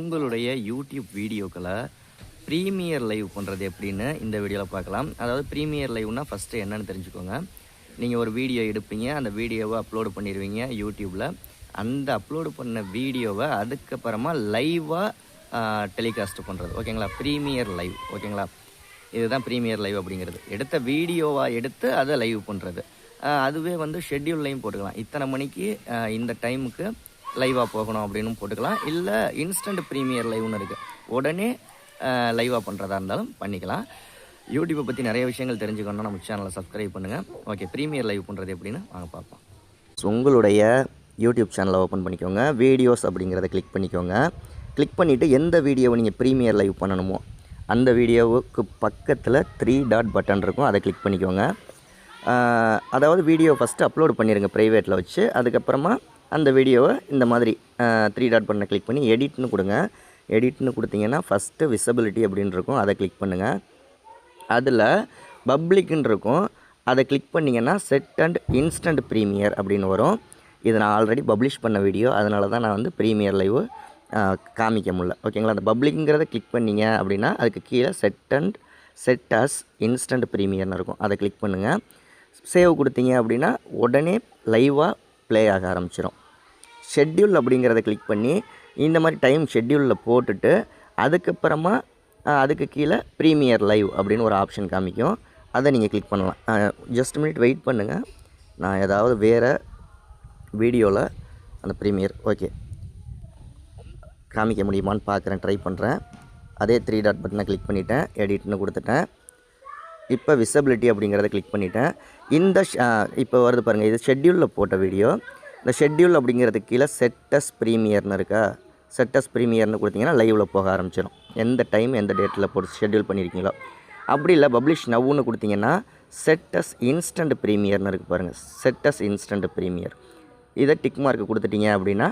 உங்களுடைய யூடியூப் வீடியோக்களை premier live பண்ணுறது எப்படின்னு இந்த வீடியோவில் பார்க்கலாம். அதாவது ப்ரீமியர் லைவ்னா ஃபஸ்ட்டு என்னென்னு தெரிஞ்சுக்கோங்க. நீங்கள் ஒரு வீடியோ எடுப்பீங்க, அந்த வீடியோவை அப்லோடு பண்ணிடுவீங்க யூடியூப்பில். அந்த அப்லோடு பண்ண வீடியோவை அதுக்கப்புறமா லைவாக டெலிகாஸ்ட் பண்ணுறது, ஓகேங்களா? ப்ரீமியர் லைவ், ஓகேங்களா? இதுதான் ப்ரீமியர் லைவ் அப்படிங்கிறது. எடுத்த வீடியோவாக எடுத்து அதை லைவ் பண்ணுறது. அதுவே வந்து ஷெட்யூல்லையும் போட்டுக்கலாம். இத்தனை மணிக்கு இந்த டைமுக்கு லைவாக போகணும் அப்படின்னு போட்டுக்கலாம். இல்லை இன்ஸ்டன்ட் ப்ரீமியர் லைவ்னு இருக்குது, உடனே லைவாக பண்ணுறதா இருந்தாலும் பண்ணிக்கலாம். யூடியூப்பை பற்றி நிறைய விஷயங்கள் தெரிஞ்சுக்கணுன்னா நம்ம சேனலை சப்ஸ்கிரைப் பண்ணுங்கள். ஓகே, ப்ரீமியர் லைவ் பண்ணுறது எப்படின்னு வாங்க பார்ப்போம். உங்களுடைய யூடியூப் சேனலை ஓப்பன் பண்ணிக்கோங்க. வீடியோஸ் அப்படிங்கிறத கிளிக் பண்ணிக்கோங்க. கிளிக் பண்ணிவிட்டு எந்த வீடியோவை நீங்கள் ப்ரீமியர் லைவ் பண்ணணுமோ அந்த வீடியோவுக்கு பக்கத்தில் 3 டாட் பட்டன் இருக்கும், அதை கிளிக் பண்ணிக்கோங்க. அதாவது வீடியோ ஃபஸ்ட்டு அப்லோடு பண்ணிடுங்க ப்ரைவேட்டில் வச்சு. அதுக்கப்புறமா அந்த வீடியோவை இந்த மாதிரி 3 டாட் பட்டனை கிளிக் பண்ணி எடிட்னு கொடுங்க. எடிட்னு கொடுத்தீங்கன்னா ஃபஸ்ட்டு விசிபிலிட்டி அப்படின்னு இருக்கும், அதை கிளிக் பண்ணுங்கள். அதில் பப்ளிக்னு இருக்கும், அதை கிளிக் பண்ணிங்கன்னா செட் அண்ட் இன்ஸ்டன்ட் ப்ரீமியர் அப்படின்னு வரும். இதை நான் ஆல்ரெடி பப்ளிஷ் பண்ண வீடியோ, அதனால தான் நான் வந்து ப்ரீமியர் லைவ் காமிக்க முடியல, ஓகேங்களா? அந்த பப்ளிக்ங்கிறத கிளிக் பண்ணிங்க அப்படின்னா அதுக்கு கீழே செட் அஸ் இன்ஸ்டன்ட் ப்ரீமியர்னு இருக்கும், அதை கிளிக் பண்ணுங்கள். சேவ் கொடுத்தீங்க அப்படின்னா உடனே லைவாக ப்ளே ஆக ஆரம்பிச்சிடும். ஷெட்யூல் அப்படிங்கிறத கிளிக் பண்ணி இந்த மாதிரி டைம் ஷெட்யூலில் போட்டுட்டு அதுக்கப்புறமா அதுக்கு கீழே ப்ரீமியர் லைவ் அப்படின்னு ஒரு ஆப்ஷன் காமிக்கும், அதை நீங்கள் கிளிக் பண்ணலாம். ஜஸ்ட் மினிட் வெயிட் பண்ணுங்கள். நான் ஏதாவது வேறு வீடியோவில் அந்த ப்ரீமியர் காமிக்க முடியுமான்னு பார்க்குறேன், ட்ரை பண்ணுறேன். அதே 3 டாட் பட்டனை கிளிக் பண்ணிவிட்டேன், எடிட்னு கொடுத்துட்டேன். இப்போ விசிபிலிட்டி அப்படிங்கிறத கிளிக் பண்ணிவிட்டேன். இந்த இப்போ வருது பாருங்கள், இது ஷெட்யூலில் போட்ட வீடியோ. இந்த ஷெட்யூல் அப்படிங்கிறதுக்கு கீழே செட்டஸ் ப்ரீமியர்னு இருக்கா, செட்டஸ் ப்ரீமியர்னு கொடுத்தீங்கன்னா லைவில் போக ஆரம்பிச்சிடும். எந்த டைம் எந்த டேட்டில் போட்டு ஷெட்யூல் பண்ணியிருக்கீங்களோ. அப்படி இல்லை பப்ளிஷ் நவ்வுன்னு கொடுத்தீங்கன்னா செட்டஸ் இன்ஸ்டன்ட் ப்ரீமியர்னு இருக்குது பாருங்கள், செட்டஸ் இன்ஸ்டன்ட் ப்ரீமியர். இதை டிக் மார்க் கொடுத்துட்டீங்க அப்படின்னா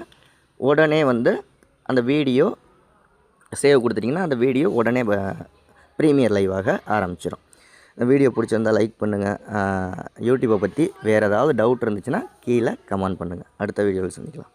உடனே வந்து அந்த வீடியோ சேவ் கொடுத்துட்டிங்கன்னா அந்த வீடியோ உடனே ப்ரீமியர் லைவாக ஆரம்பிச்சிடும். இந்த வீடியோ பிடிச்சிருந்தால் லைக் பண்ணுங்கள். யூடியூப்பை பற்றி வேறு ஏதாவது டவுட் இருந்துச்சுன்னா கீழே கமெண்ட் பண்ணுங்கள். அடுத்த வீடியோவில் சந்திக்கலாம்.